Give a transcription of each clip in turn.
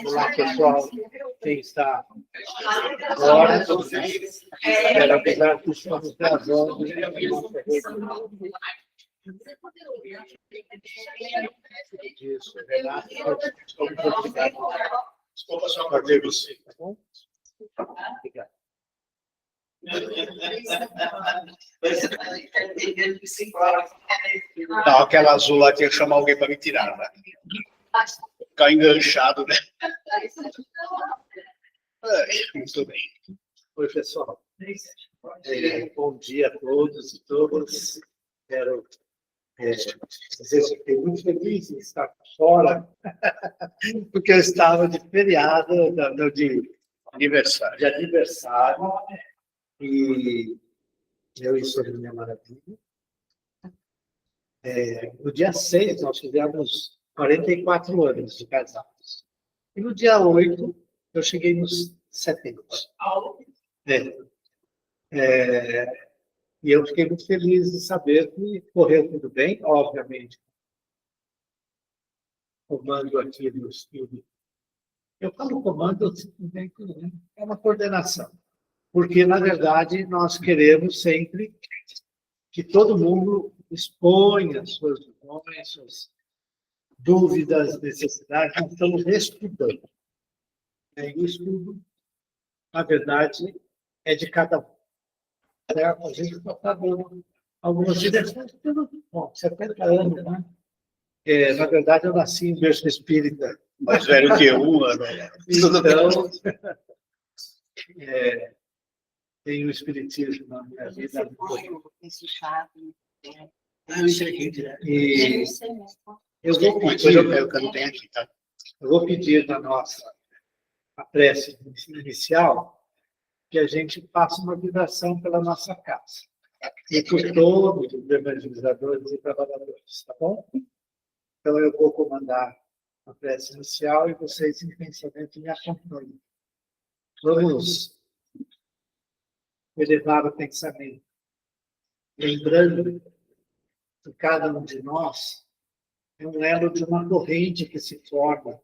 Olá, pessoal. Quem está agora, quero avisar que estamos gravando a nossa reunião. Isso, Renato. Muito obrigado. Desculpa só perder você. Tá bom? Obrigado. Não, aquela azul lá tinha que chamar alguém para me tirar, né? Ficar enganchado, né? Muito bem. Oi, pessoal. Bom dia a todos e todas. Quero dizer que fiquei muito feliz em estar fora, porque eu estava de feriado, de aniversário, e eu e a minha maravilha. No dia 6, nós fizemos 44 anos de casados. E no dia 8, eu cheguei nos 70. E eu fiquei muito feliz de saber que correu tudo bem, obviamente. Comando aqui no estudo. Eu falo comando, simplesmente é uma coordenação. Porque, na verdade, nós queremos sempre que todo mundo exponha suas visões, suas dúvidas, necessidades. Nós estamos estudando. E o estudo, na verdade, é de cada um. A gente está dando algumas direções. Bom, 70 anos, né? Na verdade, eu nasci em berço espírita. Mais velho que eu, né? Então, tenho o espiritismo na minha vida. E eu vou pedir, eu vou pedir na nossa a prece inicial que a gente faça uma vibração pela nossa casa e por todos os evangelizadores e trabalhadores, tá bom? Então eu vou comandar a prece inicial e vocês em pensamento me acompanhem. Vamos elevar o pensamento, lembrando que cada um de nós é um elo de uma corrente que se forma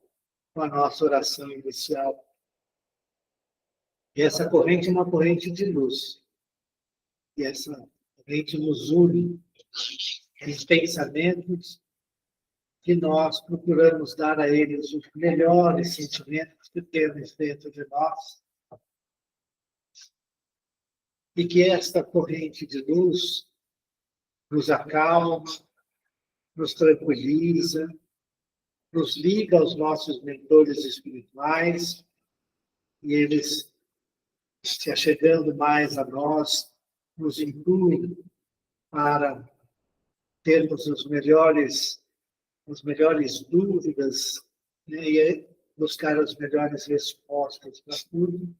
com a nossa oração inicial. E essa corrente é uma corrente de luz. E essa corrente nos une em pensamentos que nós procuramos dar a eles os melhores sentimentos que temos dentro de nós. E que esta corrente de luz nos acalma, nos tranquiliza, nos liga aos nossos mentores espirituais, e eles, se achegando mais a nós, nos incluem para termos as melhores dúvidas, né, e buscar as melhores respostas para tudo,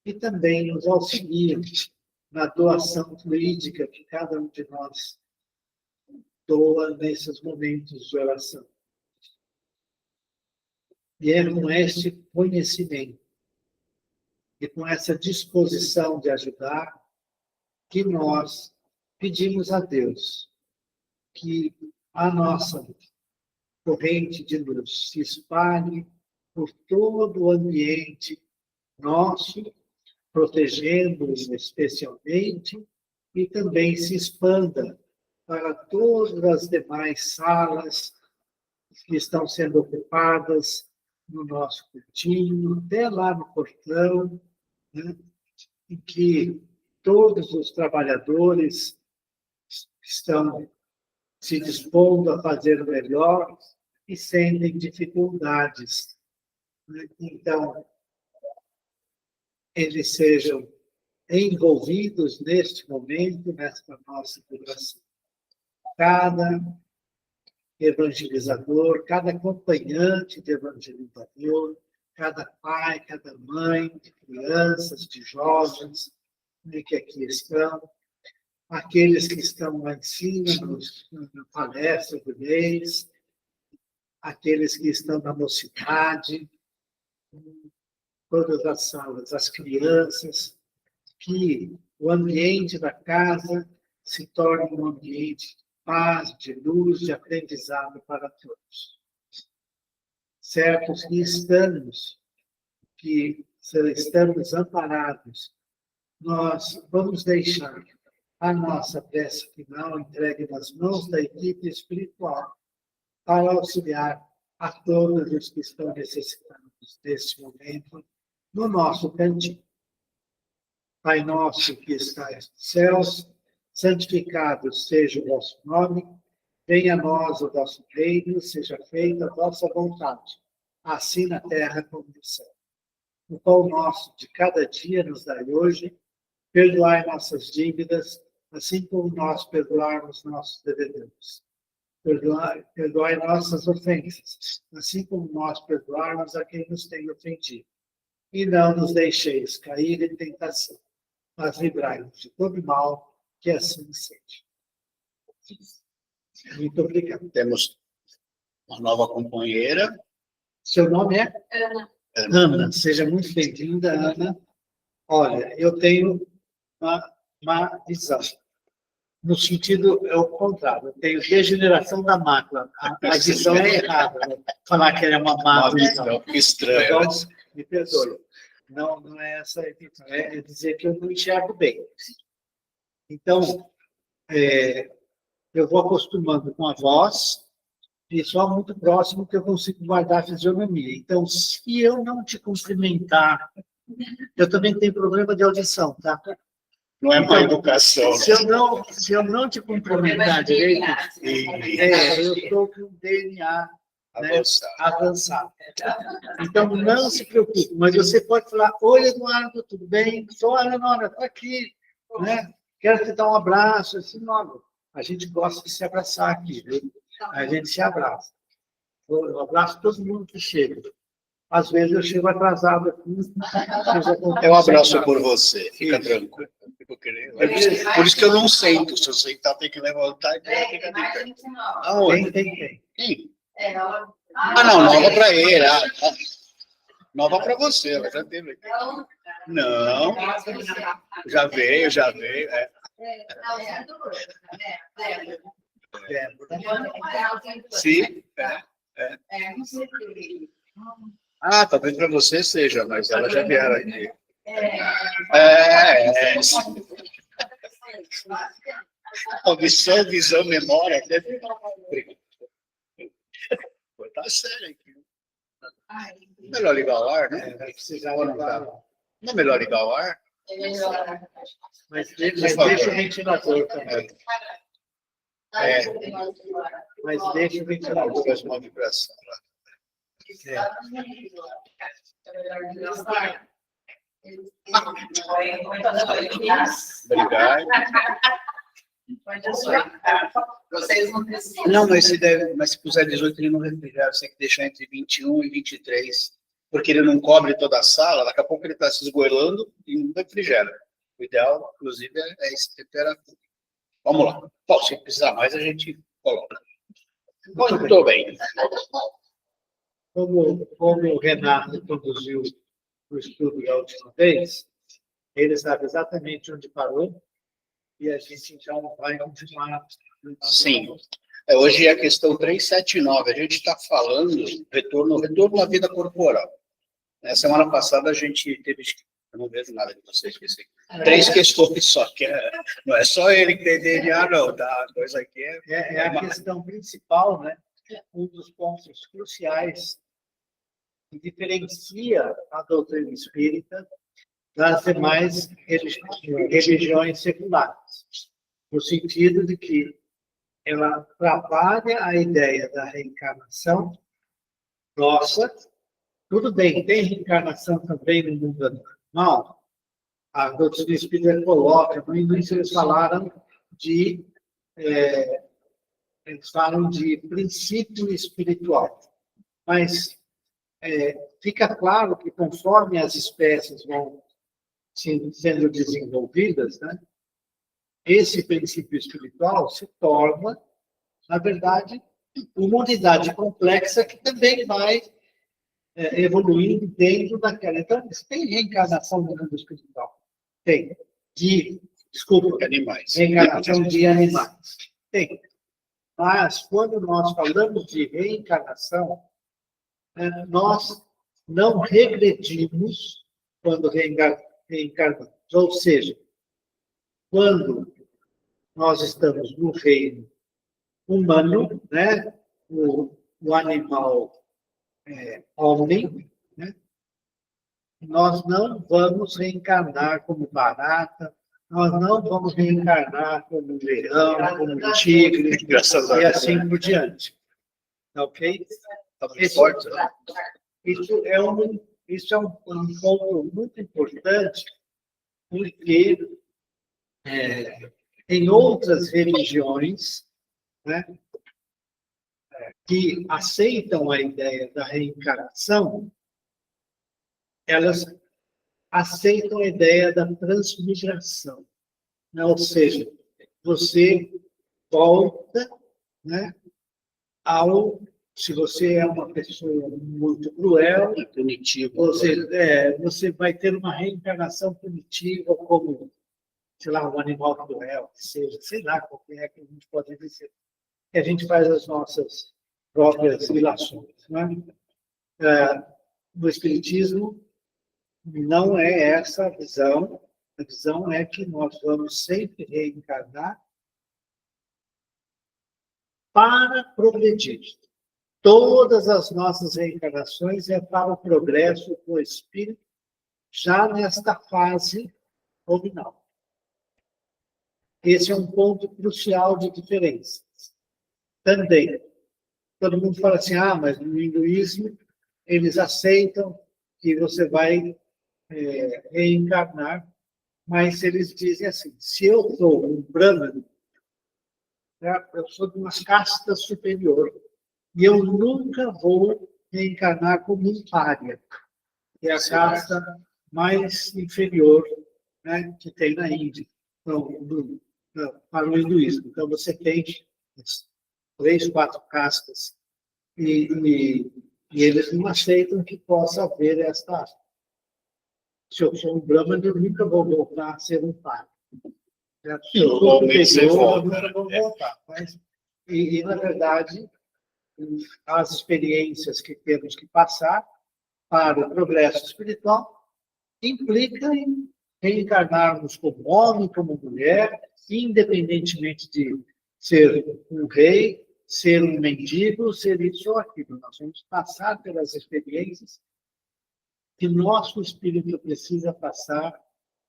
e também nos auxiliam na doação fluídica que cada um de nós doa nesses momentos de oração. E é com este conhecimento e com essa disposição de ajudar que nós pedimos a Deus que a nossa corrente de luz se espalhe por todo o ambiente nosso, protegendo-os especialmente, e também se expanda para todas as demais salas que estão sendo ocupadas no nosso cantinho, até lá no portão, né, em que todos os trabalhadores estão se dispondo a fazer o melhor e sentem dificuldades. Então, eles sejam envolvidos neste momento, nesta nossa vibração. Cada evangelizador, cada acompanhante de evangelizador, cada pai, cada mãe de crianças, de jovens, que aqui estão, aqueles que estão lá em cima, na palestra do mês, aqueles que estão na mocidade, todas as salas, as crianças, que o ambiente da casa se torne um ambiente paz, de luz, de aprendizado para todos. Certos que estamos amparados, nós vamos deixar a nossa prece final entregue nas mãos da equipe espiritual para auxiliar a todos os que estão necessitando desse momento no nosso cantinho. Pai nosso que estais nos céus, santificado seja o vosso nome, venha a nós o vosso reino, seja feita a vossa vontade, assim na terra como no céu. O pão nosso de cada dia nos dai hoje, perdoai nossas dívidas, assim como nós perdoarmos nossos devedores. Perdoai nossas ofensas, assim como nós perdoarmos a quem nos tem ofendido. E não nos deixeis cair em tentação, mas livrai-nos de todo mal, que assim seja. Muito obrigado. Temos uma nova companheira. Seu nome é? Ana. Ana. Seja muito bem-vinda, Ana. Olha, eu tenho uma visão. No sentido, é o contrário. Eu tenho degeneração da mácula. A visão é errada. Né? Falar que ela é uma má visão. Estranha. Então, me perdoe. Não é essa a intenção. É dizer que eu não enxergo bem. Então, eu vou acostumando com a voz e só muito próximo que eu consigo guardar a fisionomia. Então, se eu não te cumprimentar, eu também tenho problema de audição, tá? Não é má educação. Se eu não te cumprimentar direito, eu estou com o DNA avançado. Então, não se preocupe, mas você pode falar: oi, Eduardo, tudo bem? Sou a Leonora, estou aqui, né? Quero te dar um abraço. Assim, não, a gente gosta de se abraçar aqui, viu? A gente se abraça. Eu abraço todo mundo que chega. Às vezes eu chego atrasado aqui. Eu abraço por você, fica tranquilo. Por isso que eu não sento. Se eu sentar, tem que levantar e fica de pé. Tem. Quem? Ah, não, nova para ele. Nova para você, ela já teve aqui. Não, já veio. Sim, Ah, talvez para você seja, mas ela já vieram aqui. Audição, visão, memória, até. Tá sério aqui. Melhor ligar o ar, né? Não é melhor ligar o ar? Mas deixa o ventilador também. Mas deixa o ventilador. Faz uma vibração lá. Obrigado. Não, mas se puser 18, ele não refrigera. Você tem que deixar entre 21 e 23. Porque ele não cobre toda a sala, daqui a pouco ele está se esgoelando e não refrigera. O ideal, inclusive, é essa temperatura. Vamos lá. Bom, se precisar mais, a gente coloca. Muito bem. Como o Renato conduziu o estudo da última vez, ele sabe exatamente onde parou e a gente então vai continuar. Sim. Hoje é a questão 379. A gente está falando retorno à vida corporal. Na semana passada a gente teve... Eu não vejo nada de vocês. 3 questões só. Não é só ele que tem DNA, não. Tá? A coisa aqui é a questão principal, né? Um dos pontos cruciais que diferencia a doutrina espírita das demais religiões seculares, no sentido de que ela trabalha a ideia da reencarnação nossa. Tudo bem, tem reencarnação também no mundo normal. A doutrina espírita coloca, no início eles falaram de princípio espiritual, mas fica claro que conforme as espécies vão sendo desenvolvidas, né, esse princípio espiritual se torna, na verdade, uma unidade complexa que também vai evoluindo dentro daquela. Então, tem reencarnação no mundo espiritual? Tem. Reencarnação de animais. Tem. Mas, quando nós falamos de reencarnação, nós não regredimos quando reencarnamos. Ou seja, quando nós estamos no reino humano, né? o animal homem, né? Nós não vamos reencarnar como barata, nós não vamos reencarnar como leão, como tigre, Graças a e Deus. assim por diante. Ok? Tá muito forte, né? Isso é um ponto muito importante, porque em outras religiões, né, que aceitam a ideia da reencarnação, elas aceitam a ideia da transmigração, né? Ou seja, você volta, né, se você é uma pessoa muito cruel, Punitivo. você vai ter uma reencarnação punitiva como, sei lá, um animal cruel, que seja, sei lá qual é que a gente pode dizer. E a gente faz as nossas próprias ilações, né? No Espiritismo, não é essa a visão. A visão é que nós vamos sempre reencarnar para progredir. Todas as nossas reencarnações é para o progresso do espírito, já nesta fase nominal. Esse é um ponto crucial de diferença. Também, todo mundo fala assim, mas no hinduísmo eles aceitam que você vai reencarnar, mas eles dizem assim, se eu sou um brahmano, né, eu sou de uma casta superior, e eu nunca vou reencarnar como um pária, que é a casta mais inferior, né, que tem na Índia, para o hinduísmo. Então, você tem 3, 4 castas, e eles não aceitam que possa haver esta. Se eu sou um brahmano, eu nunca vou voltar a ser um pária. Se eu sou superior, eu nunca vou voltar. Mas, na verdade, as experiências que temos que passar para o progresso espiritual implica em reencarnarmos como homem, como mulher, independentemente de ser um rei, ser um mendigo, ser isso ou aquilo. Nós vamos passar pelas experiências que nosso espírito precisa passar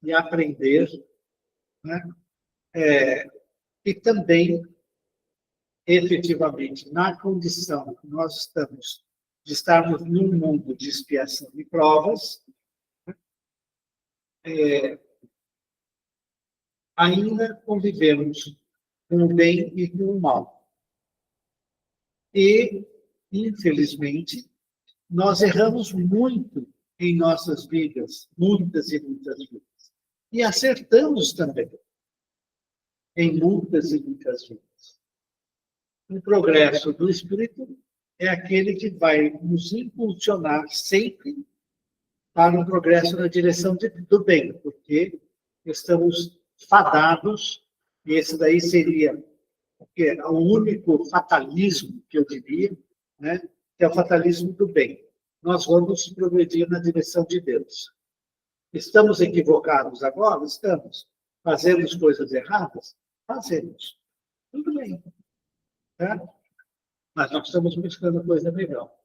e aprender, né? E também, efetivamente, na condição que nós estamos, de estarmos num mundo de expiação e provas, ainda convivemos com o bem e com o mal. E, infelizmente, nós erramos muito em nossas vidas, muitas e muitas vezes. E acertamos também em muitas e muitas vezes. O progresso do espírito é aquele que vai nos impulsionar sempre para o progresso na direção do bem, porque estamos fadados, e esse daí seria o único fatalismo que eu diria, né, que é o fatalismo do bem. Nós vamos progredir na direção de Deus. Estamos equivocados agora? Estamos. Fazemos coisas erradas? Fazemos. Tudo bem. Tá? Mas nós estamos buscando coisa melhor.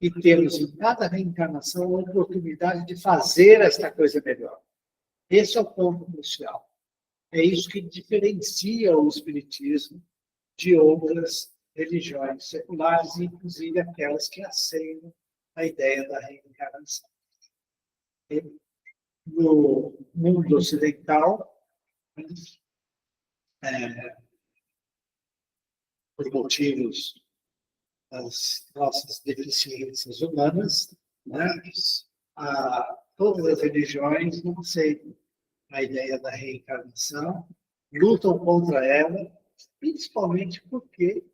E temos em cada reencarnação a oportunidade de fazer esta coisa melhor. Esse é o ponto crucial. É isso que diferencia o Espiritismo de outras religiões seculares, inclusive aquelas que aceitam a ideia da reencarnação. No mundo ocidental, por motivos das nossas deficiências humanas, né, todas as religiões não aceitam a ideia da reencarnação, lutam contra ela, principalmente porque,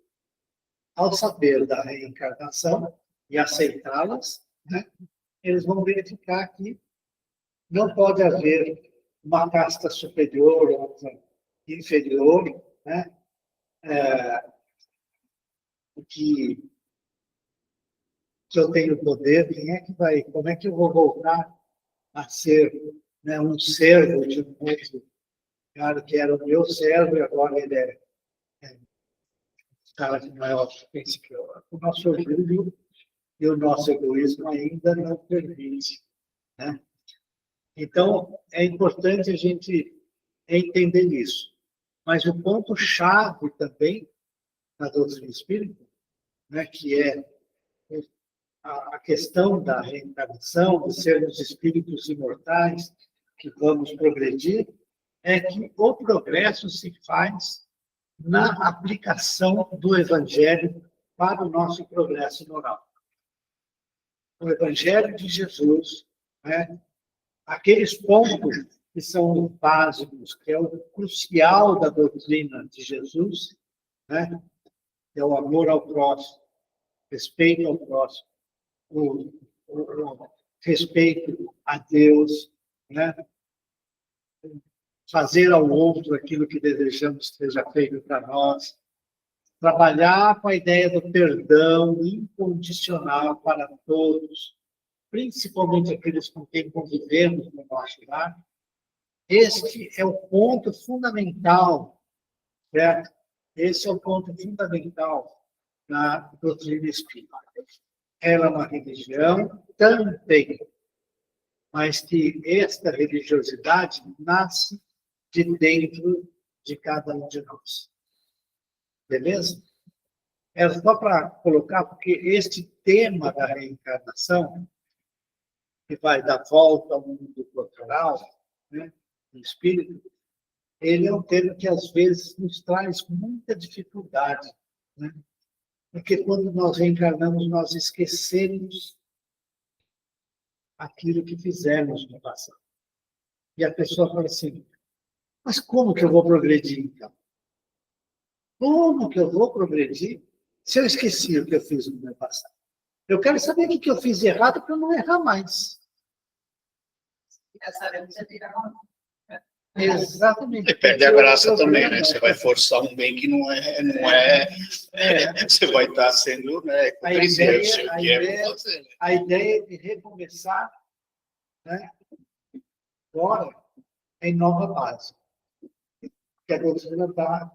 ao saber da reencarnação e aceitá-las, né, eles vão verificar que não pode haver uma casta superior ou outra inferior, né? que eu tenho poder, quem é que vai, como é que eu vou voltar a ser, né, um servo de um outro cara que era o meu servo e agora ele é um cara que não é o nosso orgulho e o nosso egoísmo ainda não permite, né? Então, é importante a gente entender isso. Mas o ponto-chave também na doutrina espírita, né, que é a questão da reencarnação, de sermos espíritos imortais, que vamos progredir, é que o progresso se faz na aplicação do Evangelho para o nosso progresso moral. O Evangelho de Jesus, né, aqueles pontos que são básicos, que é o crucial da doutrina de Jesus, né, que é o amor ao próximo, respeito ao próximo, o respeito a Deus, né, fazer ao outro aquilo que desejamos que seja feito para nós, trabalhar com a ideia do perdão incondicional para todos, principalmente aqueles com quem convivemos no nosso lar. Este é o ponto fundamental, certo? Esse é o ponto fundamental da doutrina espírita. Ela é uma religião também, mas que esta religiosidade nasce de dentro de cada um de nós. Beleza? Era só para colocar, porque este tema da reencarnação, que vai dar volta ao mundo corporal, né, do espírito, ele é um tema que às vezes nos traz muita dificuldade, né? Porque quando nós reencarnamos, nós esquecemos aquilo que fizemos no passado. E a pessoa fala assim, mas como que eu vou progredir, então? Como que eu vou progredir se eu esqueci o que eu fiz no meu passado? Eu quero saber o que eu fiz errado para eu não errar mais. Exatamente. E perde a graça também, né? Você vai forçar um bem que não é. Você vai estar sendo, né, a ideia de recomeçar, né, agora em nova base. Que a doutrina está.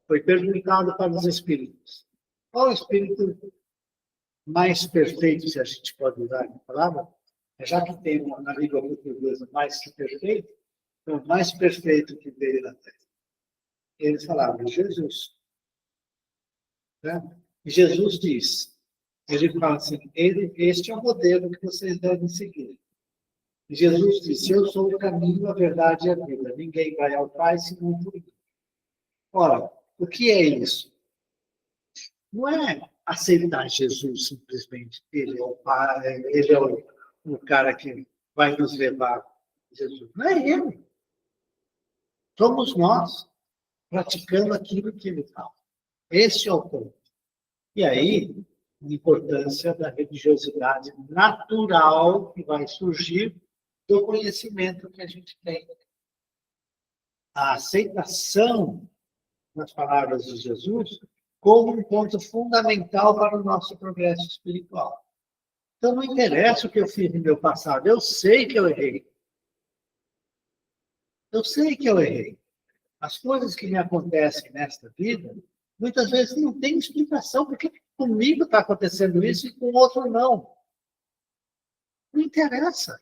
Foi perguntado para os espíritos. Qual é o espírito mais perfeito, se a gente pode usar a palavra? Já que tem na língua portuguesa mais que perfeito, então o mais perfeito que veio na Terra. Eles falaram, Jesus. Né? E Jesus diz, ele fala assim, este é o modelo que vocês devem seguir. E Jesus disse, eu sou o caminho, a verdade e a vida. Ninguém vai ao Pai senão por mim. Ora, o que é isso? Não é aceitar Jesus simplesmente. Ele é o Pai, ele é o cara que vai nos levar a Jesus. Não é ele. Somos nós, praticando aquilo que ele fala. Esse é o ponto. E aí, a importância da religiosidade natural que vai surgir do conhecimento que a gente tem. A aceitação das palavras de Jesus como um ponto fundamental para o nosso progresso espiritual. Então, não interessa o que eu fiz no meu passado, eu sei que eu errei. Eu sei que eu errei. As coisas que me acontecem nesta vida, muitas vezes não tem explicação. Por que comigo está acontecendo isso e com o outro não? Não interessa.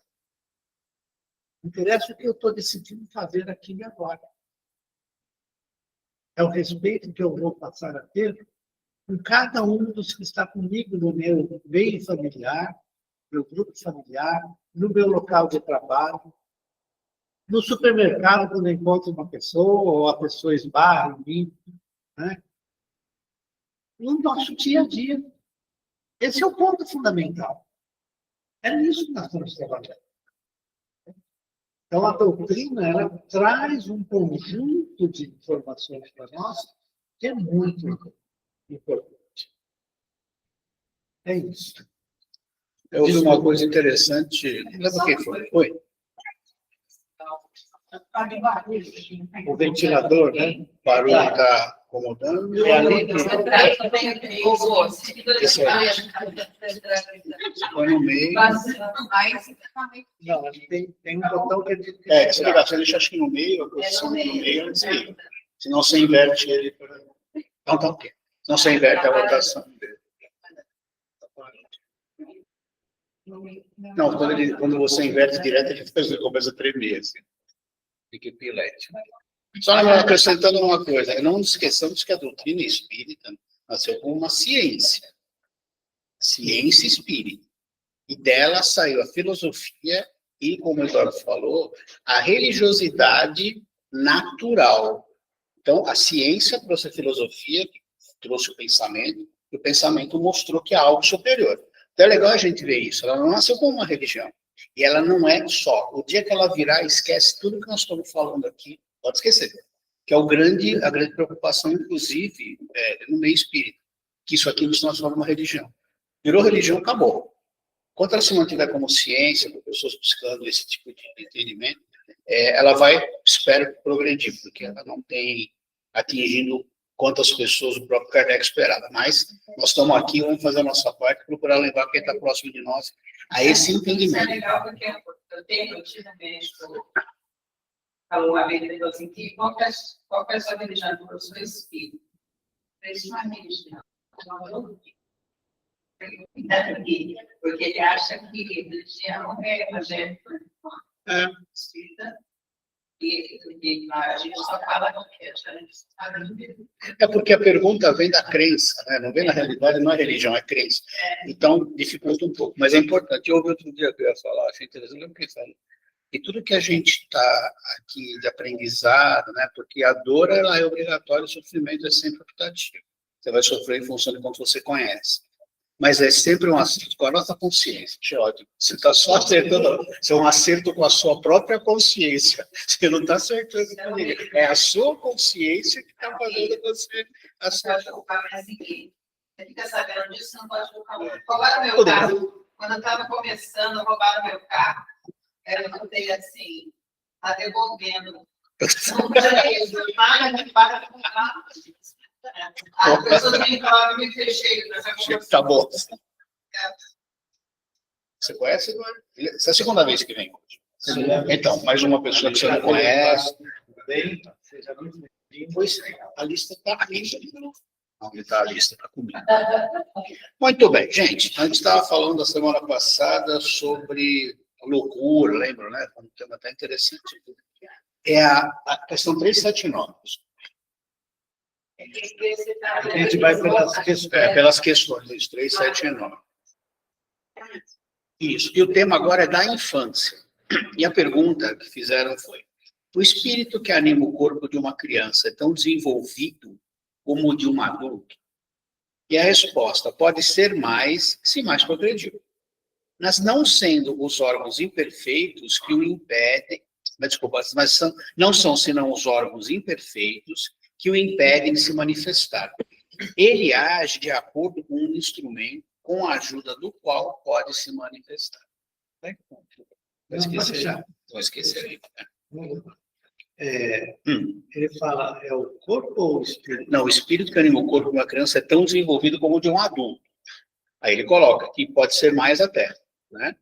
Interessa o que eu estou decidindo fazer aqui e agora. É o respeito que eu vou passar a ter com cada um dos que está comigo no meu meio familiar, meu grupo familiar, no meu local de trabalho, no supermercado, quando eu encontro uma pessoa, ou a pessoa esbarra em mim, né? No nosso dia a dia. Esse é o ponto fundamental. É nisso que nós estamos trabalhando. Então, a doutrina, ela traz um conjunto de informações para nós que é muito importante. É isso. Eu vi uma coisa interessante. Não lembro quem foi. Foi. O ventilador, né? O barulho está incomodando. É ali que põe no meio. Não, tem um botão que é de... Desligar, você deixa acho que no meio, a posição no meio, desliga. Senão você inverte ele. Então tá ok. Senão você inverte a rotação dele. Não, quando você inverte direto, ele começa a tremer, assim. Fica pilete. Só acrescentando uma coisa, não esqueçamos que a doutrina espírita nasceu como uma ciência espírita. E dela saiu a filosofia e, como o Eduardo falou, a religiosidade natural. Então, a ciência trouxe a filosofia, trouxe o pensamento, e o pensamento mostrou que há algo superior. Então é legal a gente ver isso. Ela não nasceu como uma religião. E ela não é só. O dia que ela virar, esquece tudo que nós estamos falando aqui. Pode esquecer. Que é a grande preocupação, inclusive, no meio espírita. Que isso aqui nos transforma numa religião. Virou religião, acabou. Enquanto ela se mantiver como ciência, com pessoas buscando esse tipo de entendimento, ela vai, espero, progredir, porque ela não tem atingido quantas pessoas o próprio Kardec esperava. Mas nós estamos aqui, vamos fazer a nossa parte, procurar levar quem está próximo de nós a esse entendimento. É legal porque eu tive um médico falou uma vez, ele falou assim, que qual que é a sua religião? Eu sou espírito. Isso não é religião. Porque ele acha que religião é evangélico. Espírita. E a gente só fala que a gente sabe. É porque a pergunta vem da crença, né? Não vem na realidade, não é religião, é crença. Então, dificulta um pouco, mas é importante. Eu ouvi outro dia que eu ia falar, achei interessante, eu pensando. E tudo que a gente está aqui de aprendizado, né? Porque a dor ela é obrigatória, o sofrimento é sempre optativo. Você vai sofrer em função de quanto você conhece. Mas é sempre um acerto com a nossa consciência. Ótimo. Você está só acertando, isso é um acerto com a sua própria consciência. Você não está acertando com ninguém. É a sua consciência que está fazendo você acertar. Você fica sabendo disso, não pode colocar. Roubaram meu carro. Quando eu estava começando, roubaram meu carro. Eu botei assim, está devolvendo. As pessoas me falaram, me fechei. Tá bom. Você conhece, Eduardo? Essa é a segunda vez que vem. Então, mais uma pessoa que você não conhece. Pois a lista está aqui. Onde está a lista para comigo? Muito bem, gente. A gente estava falando a semana passada sobre loucura, lembra, né? Um tema até interessante. É a questão 379. A gente vai pelas questões. Pelas questões, 379. Isso. E o tema agora é da infância. E a pergunta que fizeram foi: o espírito que anima o corpo de uma criança é tão desenvolvido como o de um adulto? E a resposta: pode ser mais, se mais progrediu. Mas não sendo os órgãos imperfeitos que o impedem, não são senão os órgãos imperfeitos que o impedem de se manifestar. Ele age de acordo com um instrumento com a ajuda do qual pode se manifestar. Vou esquecer. Ele fala, é o corpo ou o espírito? Não, o espírito que anima o corpo de uma criança é tão desenvolvido como o de um adulto. Aí ele coloca que pode ser mais até, né?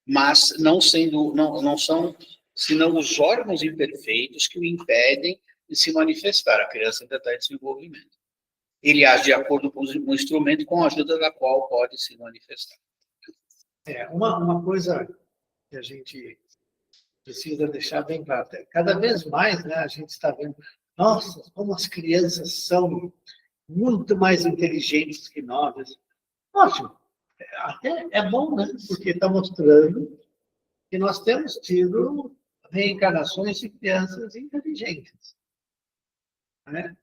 Mas não são senão os órgãos imperfeitos que o impedem de se manifestar. A criança ainda está em desenvolvimento. Ele age de acordo com o instrumento com a ajuda da qual pode se manifestar. Uma coisa que a gente precisa deixar bem claro. Cada vez mais, né, a gente está vendo, nossa, como as crianças são muito mais inteligentes que nós. Ótimo. Até é bom, né? Porque está mostrando que nós temos tido reencarnações de crianças inteligentes. Né?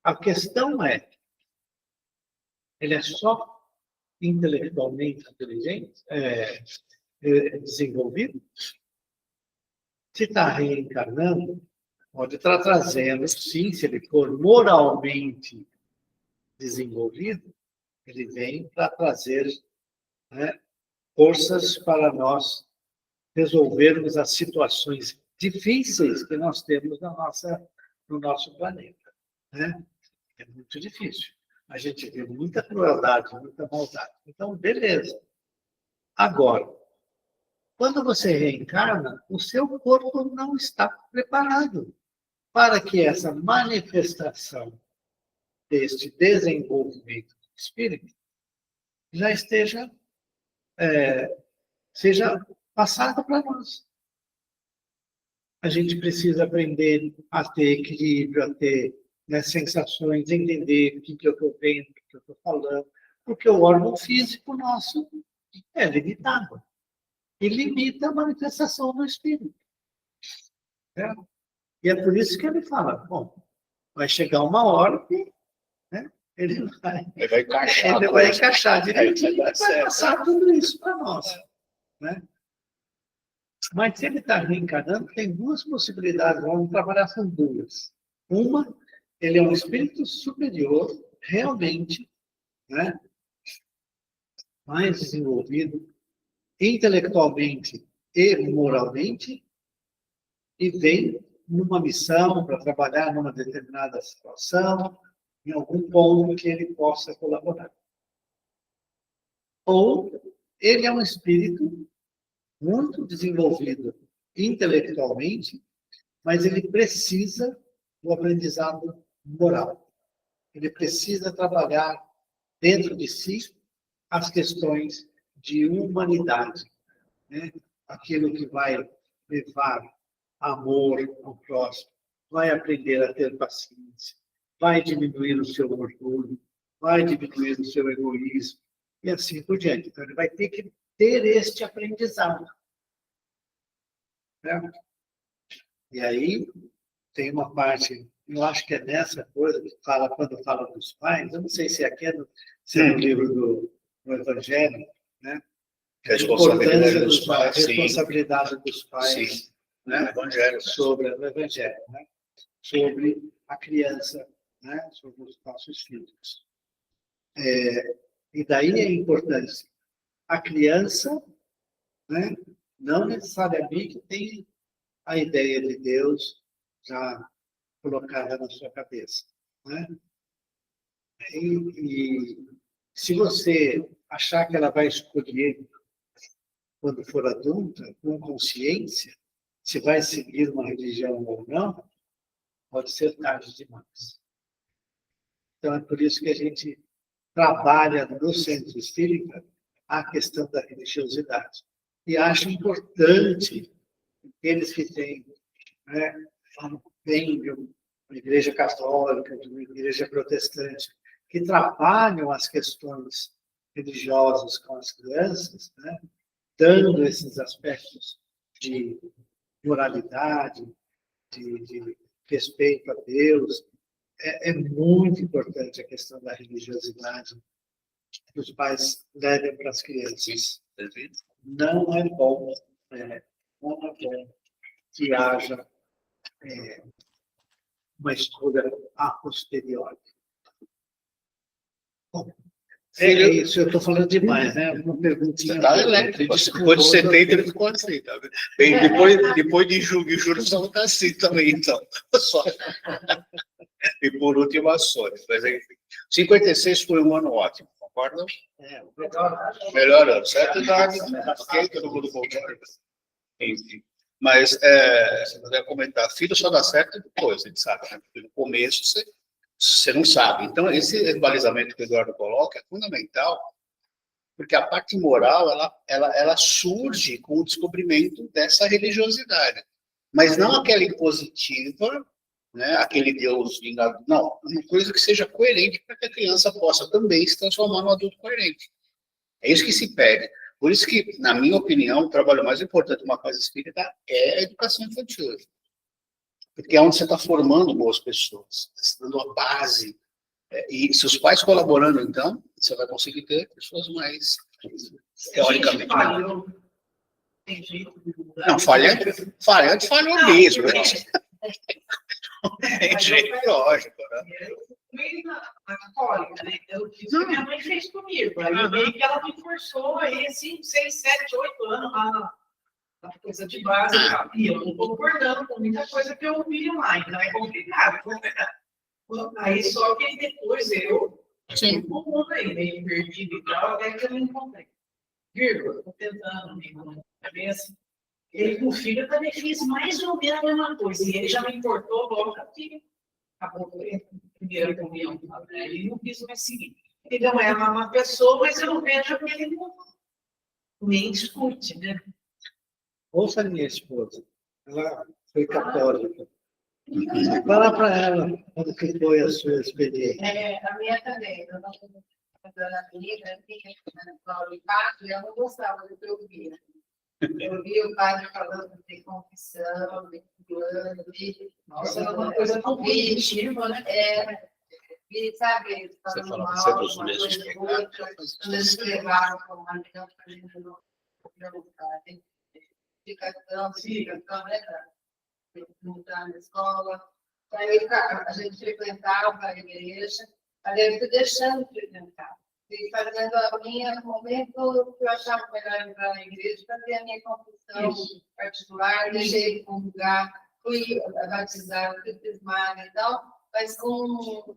A questão é, ele é só intelectualmente inteligente, desenvolvido? Se está reencarnando, pode estar trazendo, sim, se ele for moralmente desenvolvido, ele vem para trazer, né, forças para nós resolvermos as situações difíceis que nós temos no nosso planeta. Né? É muito difícil. A gente vê muita crueldade, muita maldade. Então, beleza. Agora, quando você reencarna, o seu corpo não está preparado para que essa manifestação deste desenvolvimento do espírito já esteja, seja passada para nós. A gente precisa aprender a ter equilíbrio, a ter, né, sensações, entender o que eu estou vendo, o que eu estou falando, porque o órgão físico nosso é limitado e limita a manifestação do espírito. Né? E é por isso que ele fala, bom, vai chegar uma hora que, né, ele vai encaixar direitinho e vai passar tudo isso para nós. Né? Mas se ele está reencarnando, tem duas possibilidades, vamos trabalhar com duas. Uma, ele é um espírito superior, realmente, né, mais desenvolvido, intelectualmente e moralmente, e vem numa missão para trabalhar numa determinada situação, em algum ponto que ele possa colaborar. Ou ele é um espírito muito desenvolvido intelectualmente, mas ele precisa do aprendizado moral. Ele precisa trabalhar dentro de si as questões de humanidade, né? Aquilo que vai levar amor ao próximo, vai aprender a ter paciência, vai diminuir o seu orgulho, vai diminuir o seu egoísmo, e assim por diante. Então, ele vai ter que ter este aprendizado. Certo? E aí, tem uma parte, eu acho que é nessa coisa, que fala, quando fala dos pais, eu não sei se aqui é no livro do Evangelho, né? A responsabilidade dos pais, pais, responsabilidade dos pais, sim. Né? Evangelho, sobre o Evangelho, né? Sobre a criança, né? Sobre os nossos filhos. E daí a importância. A criança, né? Não necessariamente tem a ideia de Deus já colocada na sua cabeça. Né? E se você achar que ela vai escolher, quando for adulta, com consciência, se vai seguir uma religião ou não, pode ser tarde demais. Então, é por isso que a gente trabalha no centro espírita a questão da religiosidade. E acho importante aqueles que têm, né, vêm de uma igreja católica, de uma igreja protestante, que trabalham as questões religiosas com as crianças, né, dando esses aspectos de moralidade, de respeito a Deus. É muito importante a questão da religiosidade que os pais levem para as crianças. Não é bom, não é bom que haja uma escolha a posteriori. Bom, é isso, eu estou falando demais, né? Uma perguntinha. Tá elétrico. Depois de 70, ele ficou assim, tá vendo? Depois de julho e julho, só está assim também, então. Só. E por último, a Sônia. Mas, enfim, 56 foi um ano ótimo, concordam? Melhor ano, certo? Ok, todo mundo concorda. Enfim. Mas, se puder comentar, filho só dá certo depois, a gente sabe, né? Porque no começo você não sabe. Então, esse balizamento que o Eduardo coloca é fundamental, porque a parte moral, ela surge com o descobrimento dessa religiosidade. Mas não aquela impositiva, né? Aquele Deus vingado. Não, uma coisa que seja coerente para que a criança possa também se transformar num adulto coerente. É isso que se pede. Por isso que, na minha opinião, o trabalho mais importante de uma casa espírita é a educação infantil. Porque é onde você está formando boas pessoas, está dando a base. E se os pais colaborando, então, você vai conseguir ter pessoas mais, teoricamente. Tem jeito de mudar. Não, falhante falhou mesmo. Tem jeito, lógico. Né? Na católica, né? Eu fiz o que minha mãe fez comigo. Aí eu vi que ela me forçou aí, 5, 6, 7, 8 anos na coisa de base. E eu não estou concordando com muita coisa que eu vi lá, então é complicado. Aí só que depois eu, Sim. um mundo aí, meio perdido e tal, até que eu não encontrei. Vírgula, estou tentando me encontrar na cabeça. Ele com o filho eu também fiz mais ou menos a mesma coisa. E ele já me importou logo que acabou a primeira comunhão. Né? Ele não quis mais seguir. Ele não é uma pessoa, mas eu vejo que ele não nem discute, né? Ouça a minha esposa. Ela foi católica. Fala para ela como que foi a sua experiência. A minha também. Eu não dona amiga, Paulo e Pato, e eu não gostava do que eu via. Eu vi o padre falando de confissão, de plano, de. Nossa, é uma coisa tão positiva, né? Vi, sabe, Você falando fala mal, sempre os uma mesmos coisa pecados. outra, quando eles levavam para uma reunião fazendo ficação, né? Para na escola. Aí a gente frequentava a igreja, aí eu fui deixando de frequentar. E fazendo a minha, no momento que eu achava melhor entrar na igreja, fazer a minha confissão particular, deixei de comungar, fui batizada, fui crismada e tal, mas quando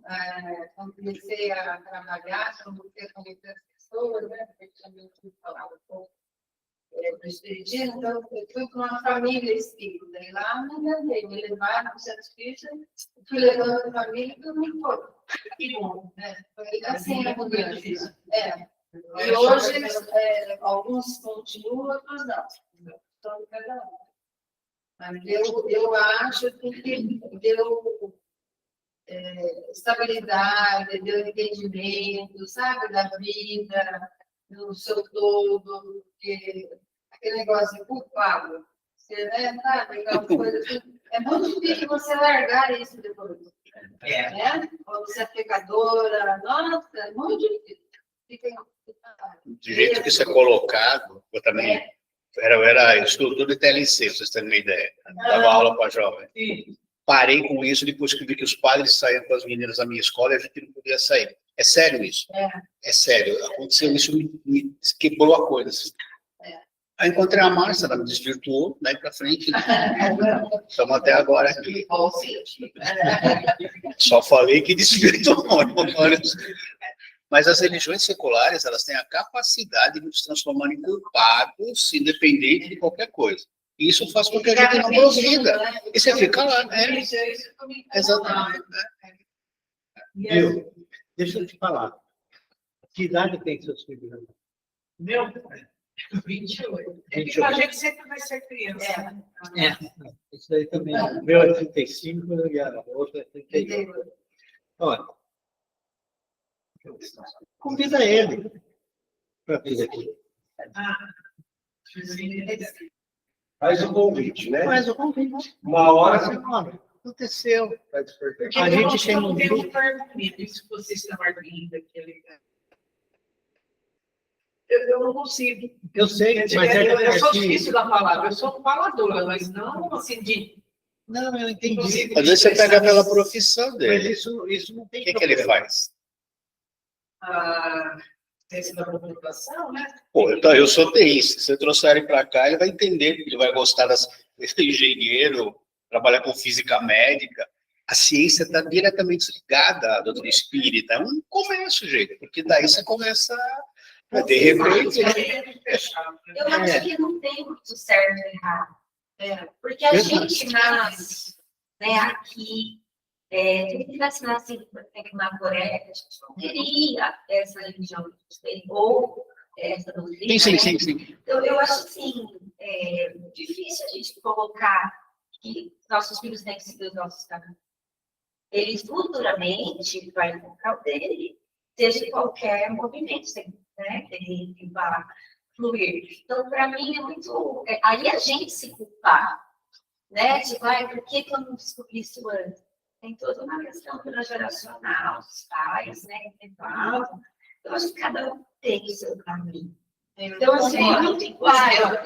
comecei a trabalhar, comecei a conhecer as pessoas, né, porque também fui falar um pouco do espiritismo, então eu fui com uma família espírita, e lá me levaram para o centro espírita, fui levando a família e todo mundo foi. Que bom, né? Foi assim a mudança. E hoje, alguns continuam, outros não. Então, cada um. Mas eu acho que deu estabilidade, deu entendimento, sabe, da vida, no seu todo, porque aquele negócio de culpado, você, né, sabe, aquela coisa assim, é muito difícil você largar isso depois. Né? Quando você é pecadora, nossa, é muito difícil. Do jeito que isso é colocado, eu também era instrutor de TLC, pra vocês terem uma ideia. Dava aula para jovem. Parei com isso depois que vi que os padres saíam com as meninas da minha escola e a gente não podia sair. É sério isso? É sério. Aconteceu isso, me quebrou a coisa. Assim. Aí encontrei a Márcia, ela me desvirtuou, daí para frente. Estamos até agora aqui. Só falei que desvirtuou. Mas as religiões seculares, elas têm a capacidade de nos transformar em culpados, independente de qualquer coisa. E isso faz com que a gente não progrida. E você fica lá, né? Exatamente. Viu? Deixa eu te falar. Que idade tem seus filhos? Meu, 28. É que a gente sempre vai ser criança. Isso aí também. O meu é 35 e a outra é 38. Olha, convida ele para vir aqui. Faz o convite, né? Faz o convite. Uma hora. Aconteceu. Porque A gente tem um tempo grupo. se vocês estavam vindo aqui, eu não consigo. Eu sei, mas Eu sou que... difícil da palavra, eu sou faladora, mas não assim de. Não, eu entendi. Às vezes você pega pela profissão Mas dele. isso não tem O que ele faz? A ciência da computação, né? Pô, então, eu sou TI. Se você trouxer ele para cá, ele vai entender, ele vai gostar de ser engenheiro, trabalhar com física médica. A ciência está diretamente ligada à doutrina espírita. É um começo, gente, porque daí você começa a, de repente... Eu acho que não tem muito certo e errado. Porque a gente nasce, né, aqui, se a gente tivesse nascido, por exemplo, na Coreia, a gente não teria essa religião que a gente tem, ou essa doutrina. Sim. Então, eu acho assim, difícil a gente colocar que nossos filhos têm que seguir os nossos caminhos. Ele futuramente vai encontrar o dele, seja qualquer movimento, né, que ele vá fluir. Então, para mim, é muito. Aí a gente se culpar, né? Tipo, por que eu não descobri isso antes? Tem toda uma questão transgeracional, dos pais, né? Eu acho que cada um tem o seu caminho. Então, assim,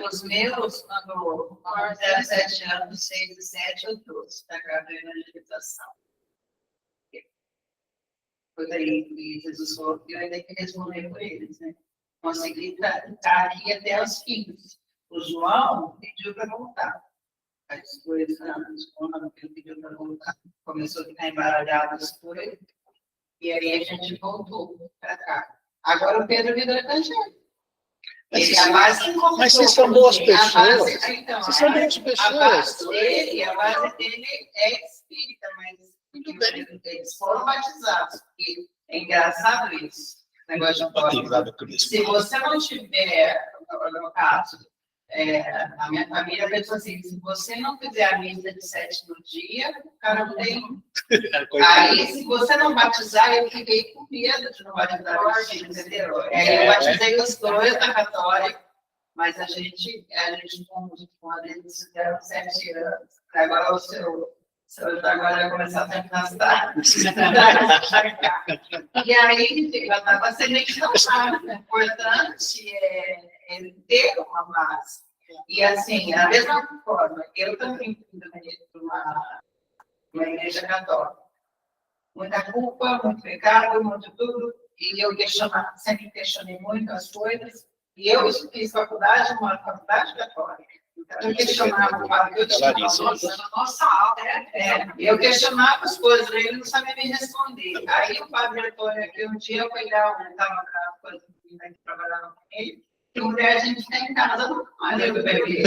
os meus, quando fizeram 7 anos, 6 e 7, eu trouxe para a evangelização. Foi daí que Jesus falou que eu ainda queria responder por eles, né? Consegui estar aqui até os filhos. O João pediu para voltar. faz 2 anos, quando que pediu para voltar, começou a ficar embaralhado as coisas, e aí a gente voltou para cá. Agora o Pedro virou evangélico. Ele, a base encontrou, Mas vocês são boas porque a base- pessoas. então, Vocês são boas a pessoas. base dele é espírita, mas Tudo bem. eles foram batizados. E é engraçado isso, esse negócio de código. Batizado Cristo. Se você não tiver, no caso, a minha família pensou assim, se você não fizer a missa de 7 no dia, o cara não tem. Aí, se você não batizar, eu fiquei com medo de não batizar os filhos, entendeu? Eu batizei os 2 da católica, mas a gente quando eles fizeram 7 anos, agora o seu agora vai começar a se afastar. E aí, eu estava sendo ensinada. O importante é ter uma base. E assim, da mesma forma, eu também fui para uma igreja católica. Muita culpa, muito pecado, muito tudo. E eu sempre questionei muito as coisas. E eu fiz faculdade, uma faculdade católica. Então, eu questionava o padre, eu tinha nossa aula. Eu questionava as coisas, ele não sabia me responder. Aí o padre Antônio, que um dia eu fui lá, eu estava trabalhando com ele, e a mulher, a gente está em casa, não mais eu bebi.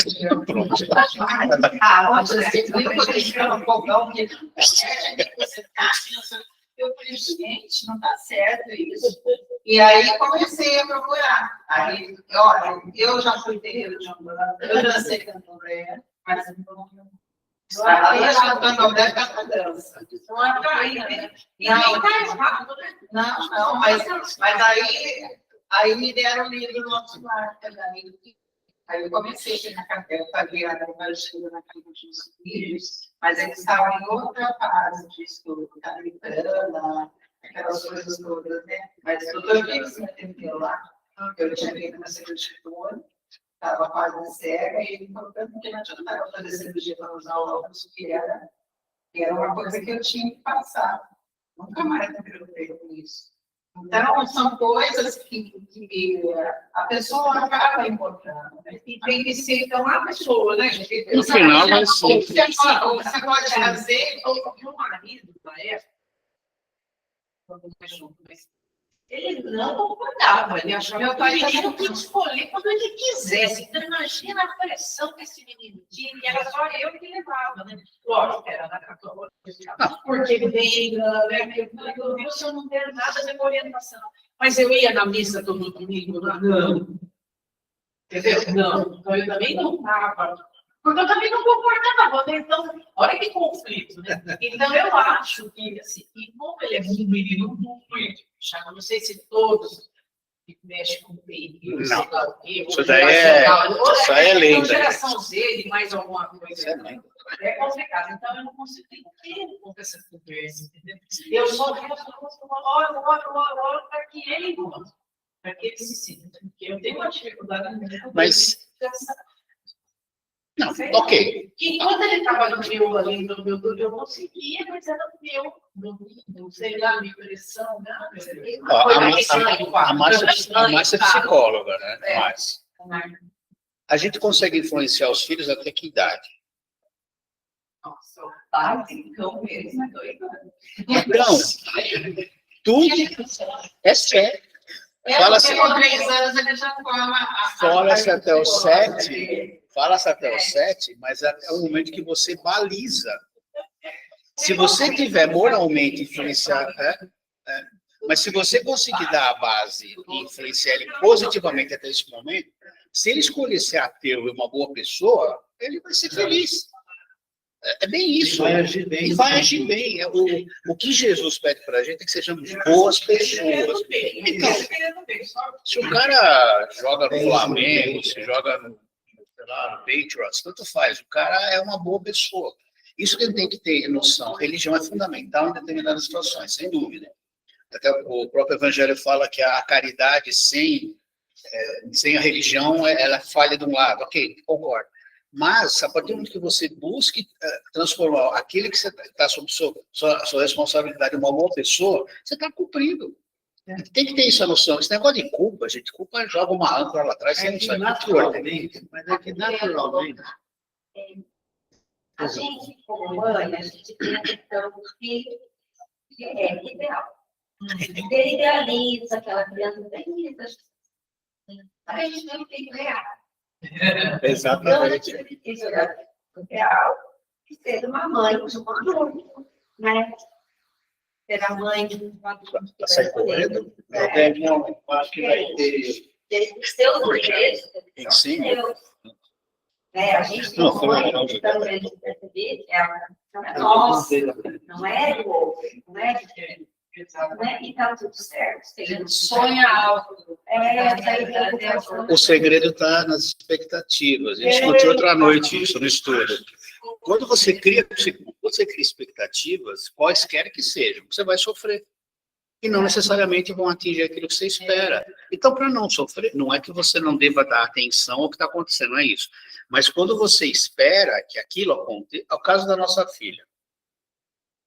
Eu falei, gente, não está certo isso. E aí comecei a procurar. Aí, olha, eu já fui terreiro de Umbanda, eu já sei candomblé, mas eu não. Ela já candomblé canta dança. Não, mas aí me deram o livro no nosso lar. Aí eu comecei a na capela, fazia a evangelho na casa dos filhos, mas eles estavam em outra fase de estudo, catoliana, aquelas coisas todas, né? Mas o doutor Fix me atendeu lá, eu tinha vindo na cirurgia, estava quase cega, e ele falou que não adiantava fazer cirurgia para usar o óculos, que era uma coisa que eu tinha que passar. Nunca mais me preocupei com isso. Então, são coisas que a pessoa acaba encontrando. Né? E tem que ser, então, a pessoa, né? No final, vai ser. Você pode fazer, o meu marido, na época, ele não concordava, ele achava que o menino tinha que escolher quando ele quisesse. Então, imagina a pressão que esse menino tinha, e era só eu que levava, né? Lógico, era na católica, porque ele veio, né? Eu não quero nada de orientação. Mas eu ia na missa todo domingo, não. Entendeu? Não. Então, eu também não estava. Porque eu também não concordava, né? Então, olha que conflito, né? Então, eu acho que, assim, e como ele é um menino muito chato, não sei se todos que mexem com perigo, sei lá o quê. Isso daí é lenda. Geração Z e mais alguma coisa. É complicado. Então, eu não consigo ter com essa conversa, entendeu? Eu só oro para que ele goste, para que ele se sinta. Porque eu tenho uma dificuldade. Mas... Não, ok. E quando ele estava no meu ali, no meu tudo, eu conseguia, mas era meu, não sei lá, minha impressão, nada. A Márcia é psicóloga, né? Mas a gente consegue influenciar os filhos até que idade? Nossa, o pai, então, mesmo é doido. Então, tudo é sério. Fala-se com 3 anos ele já forma Fala-se até os 7. Fala-se até os 7, mas é o momento que você baliza. Se você tiver moralmente influenciado, mas se você conseguir dar a base e influenciar ele positivamente até esse momento, se ele escolher ser ateu e uma boa pessoa, ele vai ser feliz. É bem isso. Vai agir bem. E vai agir bem. O que Jesus pede para a gente é que sejamos boas pessoas. Então, se o cara joga no Flamengo, se joga no Patriots, tanto faz. O cara é uma boa pessoa. Isso que ele tem que ter noção. A religião é fundamental em determinadas situações, sem dúvida. Até o próprio Evangelho fala que a caridade sem a religião, ela falha de um lado. Ok, concordo. Mas, a partir do momento que você busque transformar aquele que você está sob sua responsabilidade uma boa pessoa, você está cumprindo. Tem que ter essa noção. Esse negócio de culpa, gente, culpa joga uma âncora lá atrás, você não sabe. Naturalmente, mas é que naturalmente A gente, como mãe, a gente tem a questão do filho, que é ideal. Ele idealiza aquela criança bem. A gente tem que criar. Então, a Exatamente. gente precisa da ideal e ser uma mãe de uma mãe, né? Ser a mãe de uma Tá saindo correndo? Não, eu acho que vai ter. seus desejos, Em cima? A gente Não, foi mãe, legal. também de perceber que ela é nossa, não é do outro, não é de né? E tá tudo certo. Sonha alto. O segredo está nas expectativas. A gente discutiu outra noite isso no estudo. Quando você cria expectativas, quaisquer que sejam, você vai sofrer. E não necessariamente vão atingir aquilo que você espera. Então, para não sofrer, não é que você não deva dar atenção ao que está acontecendo, não é isso. Mas quando você espera que aquilo aconteça, é o caso da nossa filha.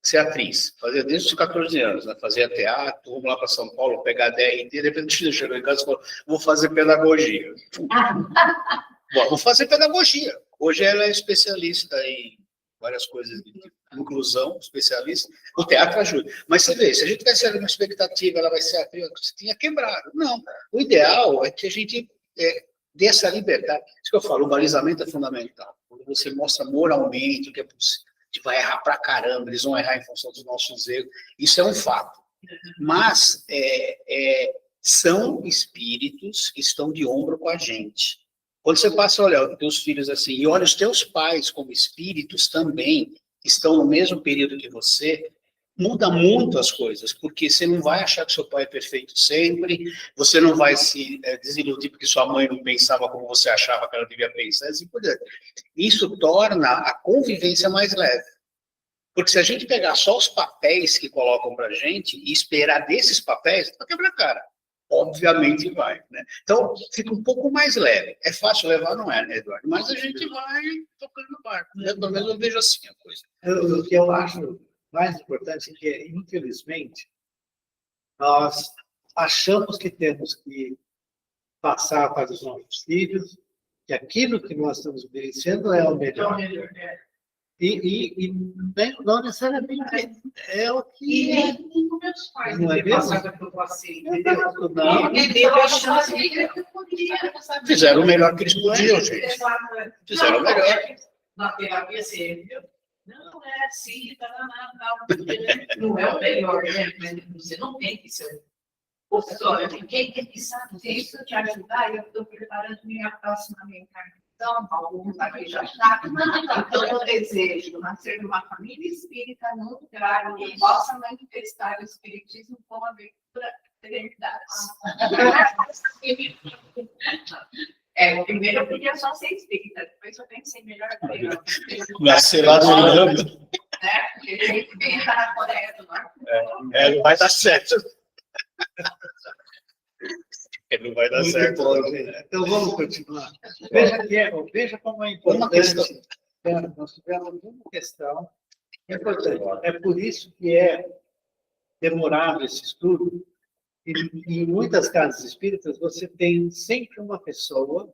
Ser atriz, fazia desde os 14 anos, né? Fazia teatro, vamos lá para São Paulo, pegar DRT, de repente chegou em casa e falou, vou fazer pedagogia. Bom, vou fazer pedagogia. Hoje ela é especialista em várias coisas de inclusão, especialista. O teatro ajuda. Mas você vê, se a gente tivesse uma expectativa, ela vai ser atriz, você tinha quebrado. Não. O ideal é que a gente dê essa liberdade. Isso que eu falo, o balizamento é fundamental. Quando você mostra moralmente o que é possível. A gente vai errar pra caramba, eles vão errar em função dos nossos erros. Isso é um fato. Mas são espíritos que estão de ombro com a gente. Quando você passa a olhar os teus filhos assim, e olha os teus pais como espíritos também, estão no mesmo período que você, muda muito as coisas, porque você não vai achar que seu pai é perfeito sempre, você não vai se desiludir porque sua mãe não pensava como você achava que ela devia pensar, assim por diante. Isso torna a convivência mais leve. Porque se a gente pegar só os papéis que colocam pra gente e esperar desses papéis, vai quebrar a cara. Obviamente vai, né? Então, fica um pouco mais leve. É fácil levar, não é, né, Eduardo? Mas a gente vai tocando no barco. Né? Pelo menos eu vejo assim a coisa. O que eu acho mais importante é que, infelizmente, nós achamos que temos que passar para os nossos filhos que aquilo que nós estamos vivenciando é o melhor. E não necessariamente é o que é. Meus pais Não é mesmo? que eu passei, Não. me deu a chance que eu podia. Fizeram o melhor que eles podiam, gente. Fizeram o melhor. Na terapia, você viu? Não é assim, não é o melhor, né? Mas você não tem que ser. Olha, quem sabe se isso te ajudar, eu estou preparando minha próxima reencarnação, alguns aqui já sabem. Então, eu desejo nascer numa família espírita num lugar que possa manifestar o espiritismo com a abertura de eternidades. Primeiro eu queria só ser espírita, depois eu pensei melhor. Nascer lá no Irã. Porque tem que pensar na Coreia do Norte. Não vai dar certo. Não vai dar Muito certo. bom, gente. Então vamos continuar. Veja como é importante. Nós tivemos uma questão importante. É por isso que é demorado esse estudo. E em muitas casas espíritas, você tem sempre uma pessoa,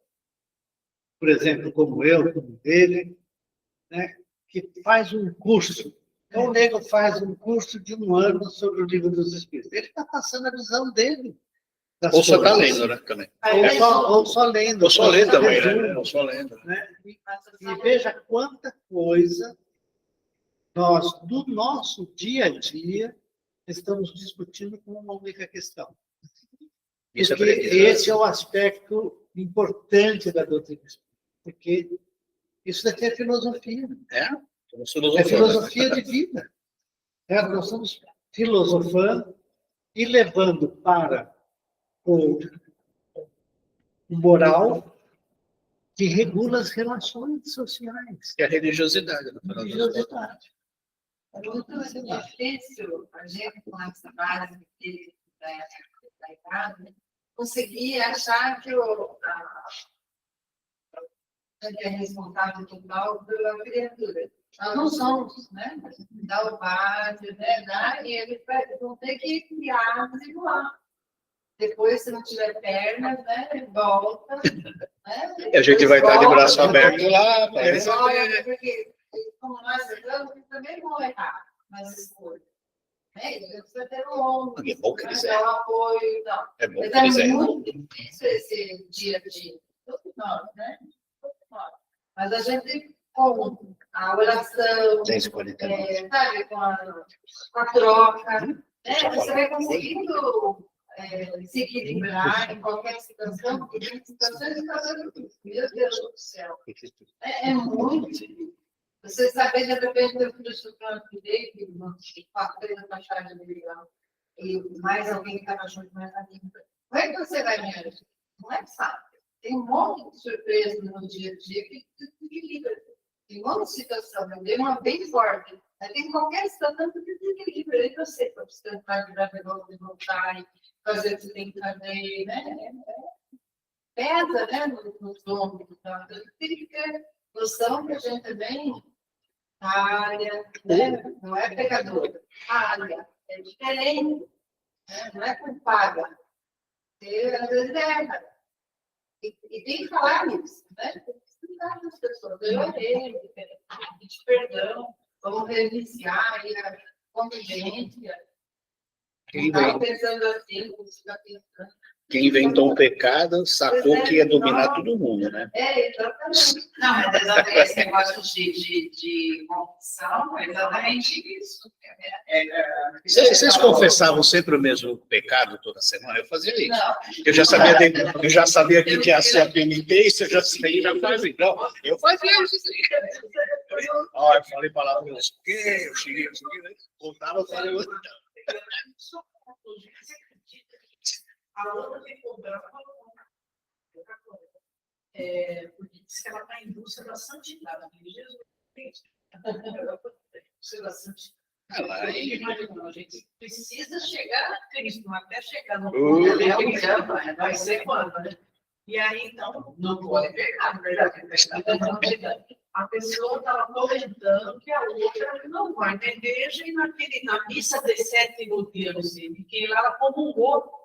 por exemplo, como eu, como ele, né, que faz um curso. Então, o nego faz um curso de 1 ano sobre o livro dos Espíritos. Ele está passando a visão dele. Ou só está lendo, né? Também. Ou só lendo. Ou só lendo também, né? Ou só lendo. Né? E veja quanta coisa nós, do nosso dia a dia, estamos discutindo com uma única questão. Isso é Porque aprendizado. esse é o aspecto importante da doutrina espírita. Porque isso daqui é filosofia. É filosofia de vida. Nós estamos filosofando e levando para o moral que regula as relações sociais. Que é a religiosidade. Religiosidade. É muito difícil a gente, com essa base da idade, conseguir achar que a gente é responsável total pela criatura. Nós não somos, né? A gente dá o base, né? E eles vão ter que criar, igual. Depois, se não tiver pernas, né? Volta. Né? E a gente vai estar de braço aberto lá. Volta, porque como nós erramos, também vão errar nas escolhas. Né? Eles precisam ter um É bom que eles dar um apoio e tal. É bom Mas que eles é erram. muito difícil esse dia a dia. Todos nós, né? Todos nós. Mas a gente, com a oração, Tem escolha também. sabe, com a troca, né? Você vai conseguindo se equilibrar em qualquer situação, porque tem situações que meu Deus do céu, é muito difícil. Você saber, de repente, eu fui estudando direito, que não fez a passagem de legal, e mais alguém que estava junto, mais amigo. Como é que você vai me ajudar? Não é fácil. Tem um monte de surpresas no dia a dia que desequilibra. Tem um monte de situação, eu dei uma bem forte. Mas tem qualquer situação que desequilibra. Aí você precisa virar de voltar e fazer o que você tem que fazer, né? Pesa, né, nos ombros. Então, tem que ter noção que a gente também área, né? Não é pecador. Área é diferente, né? Não é culpada. Você, às vezes, erra. E tem que falar isso, né? Tem que explicar para as pessoas. Eu errei, pedir perdão, vamos reiniciar aí a convivência. Estava pensando assim, como você está pensando. Quem inventou o pecado sacou que ia dominar todo mundo, né? Exatamente. Não, mas exatamente esse negócio de confissão é exatamente isso. Vocês confessavam sempre o mesmo pecado toda semana? Eu fazia isso. Não. Eu já sabia que ia ser a penitência, eu já sabia, já fazia. Então, eu fazia isso. Ó, eu falei palavras, o quê? Eu cheguei, voltava a fazer outra. A outra ficou brava, porque diz que ela está em busca da santidade de Jesus. Busca da santidade. A gente precisa chegar a Cristo, até chegar no ponto vai ser quando, né? E aí, então, não pode pecar, na verdade. A pessoa estava comentando que a outra não vai na igreja e na missa dos 7 dias, que ela comungou,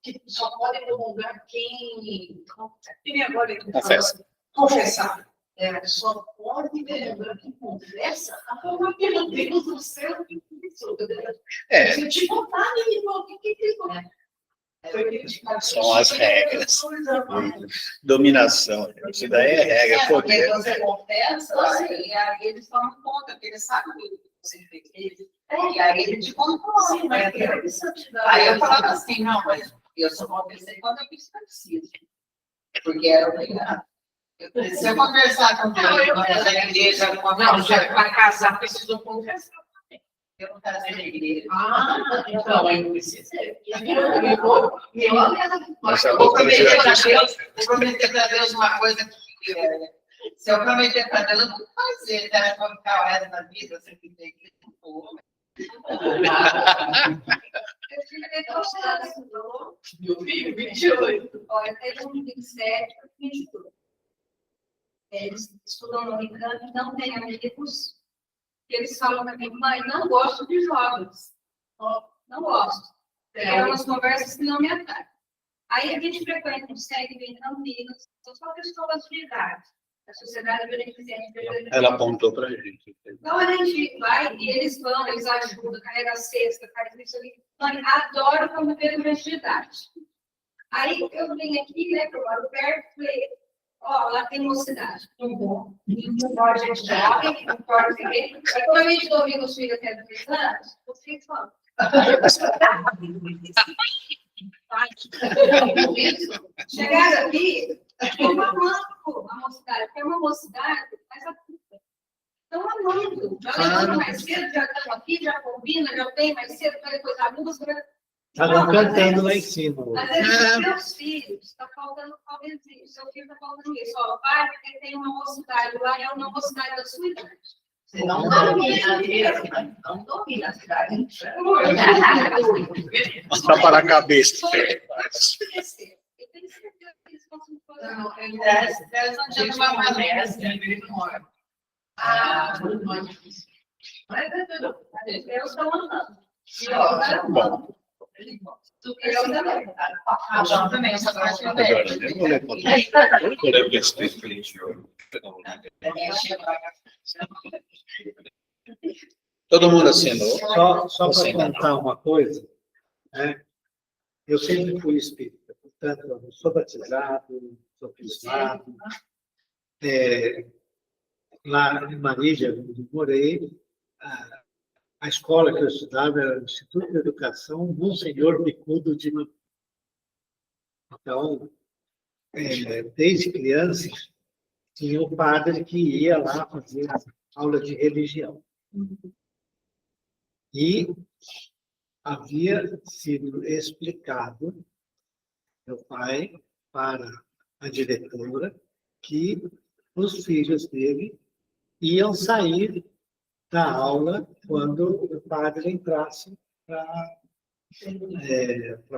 que só pode comungar quem agora confessar. Só pode lembrar que confessa. Meu Deus do céu, que isso? Se eu te contar, o que São as regras. Dominação. Isso daí é regra. Porque você confessa, e aí eles tomam conta, porque eles sabem o que você fez. E aí ele te contou. Aí eu falava assim, não, mas eu só confessei quando eu preciso. Porque era obrigado. Se eu conversar com alguém na igreja, para casar, precisou confessar. Eu não casei na igreja. Então eu precisei. Eu vou prometer para Deus uma coisa que se eu prometer para Deus, eu não vou fazer, né? Vou ficar o resto da vida sem que ter que meu filho, 28. Olha, teve um 27, 22. Eles estudam no americano e não têm amigos. Eles falam para mim, mãe, não gosto de jovens. Não gosto. É umas conversas que não me atraem. Aí a gente frequenta um série em Campinas, são só pessoas de idade. A sociedade beneficente. Ela apontou para a gente. Então a gente vai e eles vão, eles ajudam, carrega a cesta, faz isso ali. Mãe, adoro quando vejo mais de idade. Aí eu vim aqui, né, para o lado perto, falei, ó, lá tem mocidade. Não pode gente jovem, não pode ninguém. Aí quando a gente ouviu os filhos até 3 anos, vocês falam. Chegaram aqui, amando a mocidade, porque é uma mocidade, mas a puta. Estão amando. Já levando mais cedo, já estão aqui, já combina, já tem mais cedo, para depois a música. Estavam cantando lá em cima. Às vezes, meus filhos, está faltando talvez isso. Seu filho está faltando isso. Ó, pai, porque tem uma mocidade lá, é uma mocidade da sua idade. Você não domina a vida, não domina a cidade. Mostrar para a cabeça. Eu tenho certeza que eles possam fazer. Não, eles não tinham uma maneira assim, não é difícil. Mas é tudo. Eu estou andando. Bom. Eu também. A João também, eu só gosto de Agora, eu vou ler para o texto. Todo mundo assinou. Só Você para ainda contar uma coisa, né? Eu sempre fui espírita, portanto, eu não sou batizado, sou crismado. Lá em Marília, onde eu morei, a escola que eu estudava era o Instituto de Educação Monsenhor Bicudo de Marília. Então, desde criança, tinha o padre que ia lá fazer aula de religião. E havia sido explicado, meu pai, para a diretora, que os filhos dele iam sair da aula quando o padre entrasse para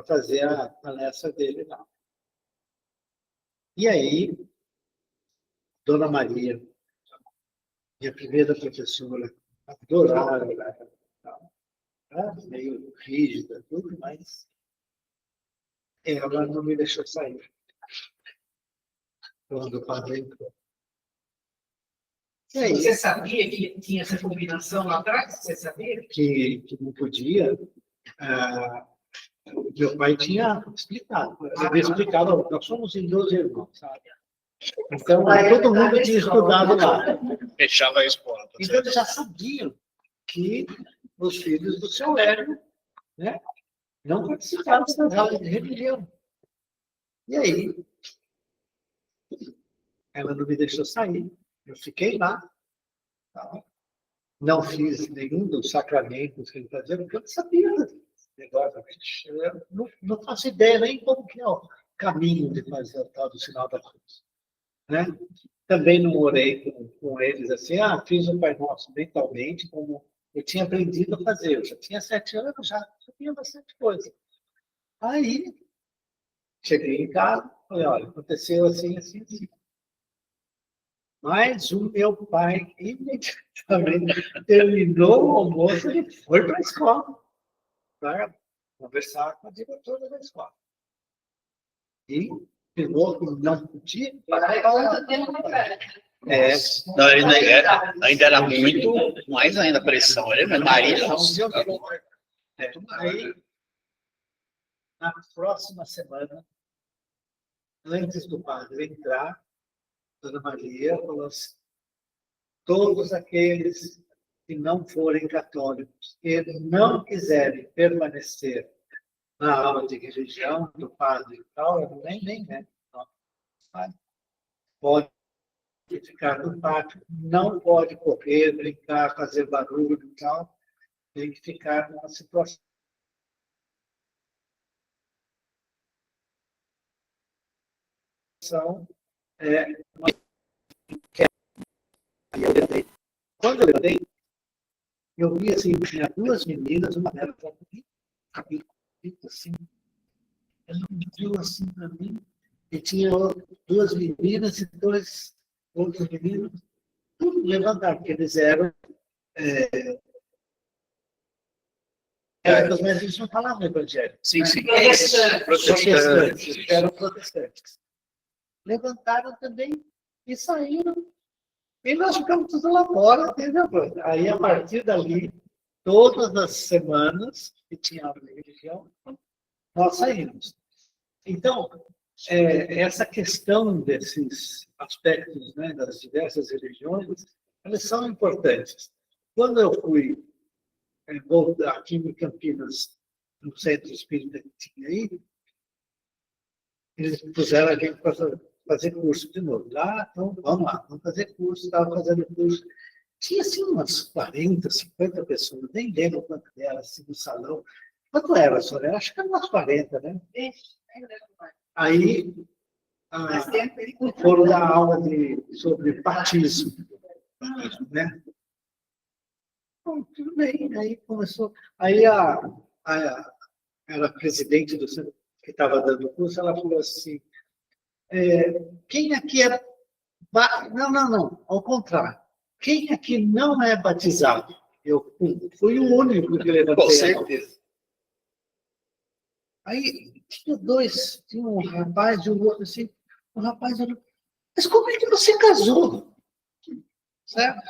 fazer a palestra dele lá. E aí, Dona Maria, minha primeira professora, adorava ela, meio rígida, tudo, mas ela não me deixou sair quando o padre entrou. E aí, Você sabia que tinha essa combinação lá atrás? Você sabia? que não podia, meu pai tinha explicado. Ele explicava, nós somos em 12 irmãos, sabe? Então, todo mundo tinha estudado lá. Fechava a escola. Tá Então, eles já sabiam que os filhos do seu Hélio, né, não participavam das aulas de religião. E aí, ela não me deixou sair. Eu fiquei lá. Tá? Não fiz nenhum dos sacramentos que ele fazia, porque eu não sabia desse negócio. Eu não faço ideia nem como que é o caminho de fazer o tal do sinal da cruz. Né? Também não orei com eles assim, fiz o Pai Nosso mentalmente, como eu tinha aprendido a fazer. Eu já tinha 7 anos, já sabia bastante coisa. Aí, cheguei em casa, falei, olha, aconteceu assim, assim, assim. Mas o meu pai, imediatamente, terminou o almoço e foi para a escola para conversar com a diretora da escola. E pegou que não podia. Quanto tempo vai? Não, ainda era muito mais ainda pressão. Marília, Aí, na próxima semana, antes do padre entrar, Dona Maria falou assim, todos aqueles que não forem católicos e não quiserem permanecer na aula de religião do padre e tal, nem pode ficar no pátio, não pode correr, brincar, fazer barulho e tal, tem que ficar numa situação Quando eu levantei, eu vi assim, tinha 2 meninas, uma delas estava com cabelo assim, ela viu assim para mim, e tinha 2 meninas e 2 outros meninos, tudo levantaram, porque eles eram mas eles não falavam evangelho. sim, sim. Protestantes, eram protestantes. Levantaram também e saíram. E nós ficamos tudo lá fora, entendeu? Aí, a partir dali, todas as semanas que tinha aula de religião, nós saímos. Então, essa questão desses aspectos, né, das diversas religiões, elas são importantes. Quando eu fui aqui em Campinas, no centro espírita que tinha aí, eles puseram a gente para fazer curso de novo. Então, vamos lá, vamos fazer curso. Estava fazendo curso. Tinha, assim, umas 40, 50 pessoas, nem lembro quanto era, assim, no salão. Quanto era, Soraya? Acho que era umas 40, né? Aí, foram dar aula sobre batismo, né? Bom, tudo bem, aí começou. Aí, era a presidente do centro que estava dando o curso, ela falou assim, quem aqui é... Não, ao contrário. Quem aqui não é batizado? Eu fui o único que levantei. Com certeza. Aí tinha 2, tinha um rapaz e um outro assim. O rapaz falou, mas como é que você casou? Certo?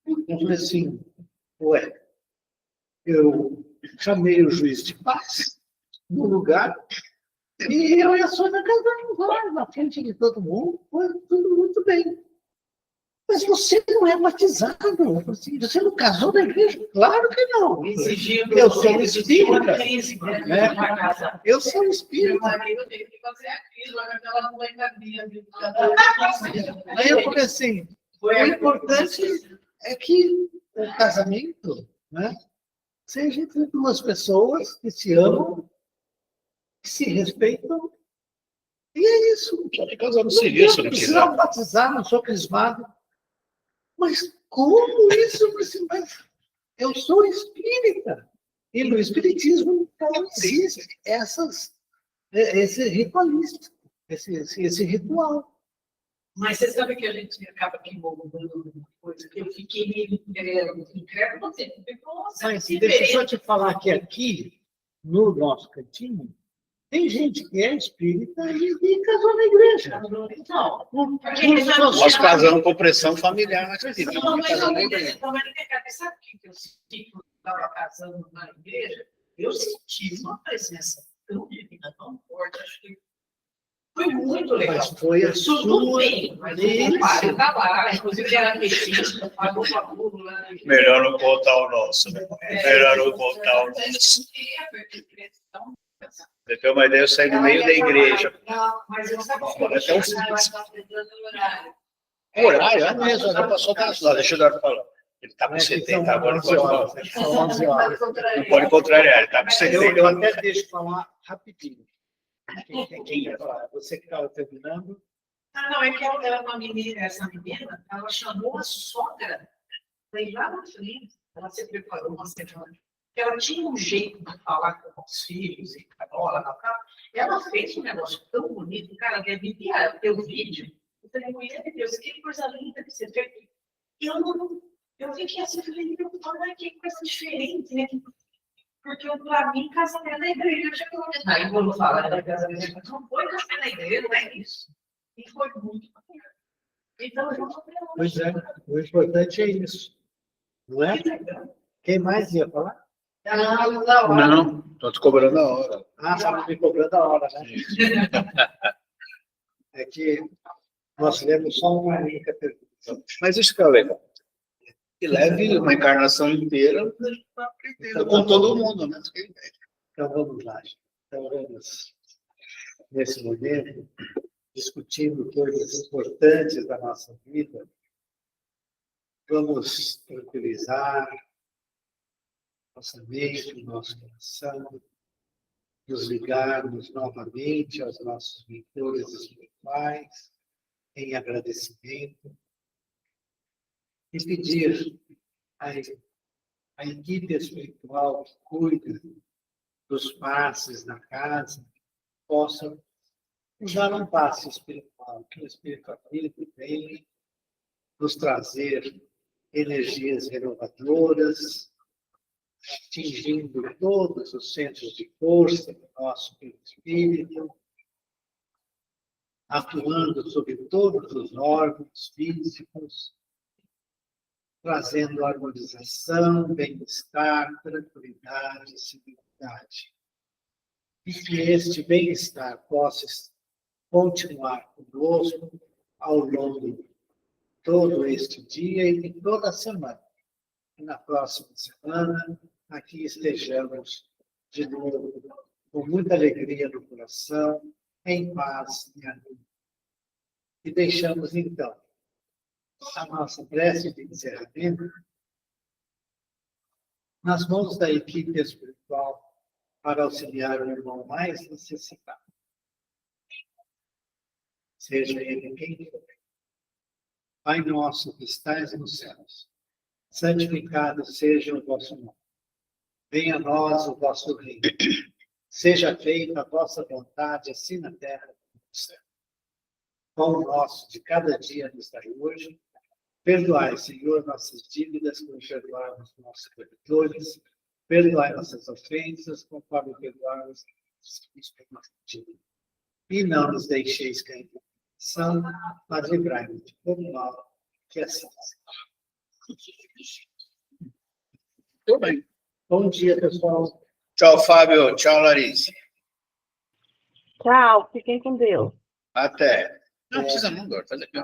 Eu falei assim, ué, eu chamei o juiz de paz no lugar e eu e a Sônia casamos lá, na frente de todo mundo, foi tudo muito bem. Mas você não é batizado. Eu falei assim, você não casou na igreja? Claro que não. Exigindo. Eu sou espírita. Uma crise, né? Né? Uma casa. Eu sou Meu espírita. marido teve que fazer a crise, mas ela não vai cabia. Aí eu falei assim, o importante é que o casamento, né, seja entre duas pessoas que se amam, que se respeitam, e é isso. Pode casar no civil, se não Precisa quiser. batizar, não sou crismado. Mas como isso? Mas eu sou espírita. E no espiritismo não existe esse ritualista, esse ritual. Mas você sabe que a gente acaba aqui mudando uma coisa que eu fiquei meio incrédulo, você ficou, nossa, Mas que deixa eu diferente. só te falar que aqui, no nosso cantinho, tem gente que é espírita e casou na igreja. Não, Nós casamos com pressão familiar, mas que não, mas casamos na não, igreja. mas sabe o que eu senti quando eu estava casando na igreja? Eu senti uma presença tão divina, tão forte, acho que foi muito legal. Mas foi a Tudo sua... bem, mas Isso. o padre estava lá, inclusive era petista, pagou o favor lá na igreja. Melhor não contar o nosso, né? Melhor não contar o nosso. Pra ter uma ideia, eu saí no meio da igreja. Não, mas eu sabia que Agora até um Horário. horário, é mesmo, já passou das horas. Deixa o Eduardo falar. Ele está com Mas aqui 70 são agora, não 11 pode horas. falar. São 11 horas. Não pode contrariar, ele está com 70. Eu até deixo falar rapidinho. Quem quer falar? Você que estava terminando. Ah, não, é que ela, uma menina, essa menina, ela chamou a sogra para ir lá na frente. Ela se preparou uma semana. Ela tinha um jeito de falar com os filhos e ela fez um negócio tão bonito, cara, deve enviar o vídeo. Eu falei, mulher de Deus, que coisa linda que você fez. Eu fiquei assim, falei, meu pai, que coisa diferente, né? Porque para mim, casamento na igreja, aí quando fala da casamento, não foi casamento na igreja, não é isso. E foi muito bacana. Então, eu vou Pois é, o importante é isso. Não é? Quem mais ia falar? Não, estou te cobrando a hora. Ah, estava me cobrando a hora, né? É que nós lemos só uma única pergunta. Mas isso que é legal. E leve uma encarnação inteira com todo mundo, né? Então vamos lá. Então vamos, nesse momento, discutindo coisas importantes da nossa vida. Vamos tranquilizar nossa mente, nosso coração, nos ligarmos novamente aos nossos mentores espirituais, em agradecimento, e pedir à equipe espiritual que cuida dos passes na casa, possam nos dar um passe espiritual, que o Espírito Amigo venha nos trazer energias renovadoras, atingindo todos os centros de força do nosso espírito, atuando sobre todos os órgãos físicos, trazendo harmonização, bem-estar, tranquilidade e serenidade. E que este bem-estar possa continuar conosco ao longo de todo este dia e de toda a semana. E na próxima semana, aqui estejamos de novo, com muita alegria no coração, em paz e harmonia. E deixamos, então, a nossa prece de encerramento nas mãos da equipe espiritual para auxiliar o irmão mais necessitado. Seja ele quem for. Pai nosso que estais nos céus, santificado seja o vosso nome. Venha a nós o vosso reino. Seja feita a vossa vontade, assim na terra como no céu. Pão nosso de cada dia nos dai hoje. Perdoai, Senhor, nossas dívidas, como perdoamos nossos creditores. Perdoai nossas ofensas, conforme perdoamos nossas dívidas. E não nos deixeis cair em tentação, mas livrai-nos de todo mal, que assim seja. Tudo bem. Bom dia, pessoal. Tchau, Fábio. Tchau, Larissa. Tchau, fiquem com Deus. Até. Não precisa não, Dor. Faz aqui, ó.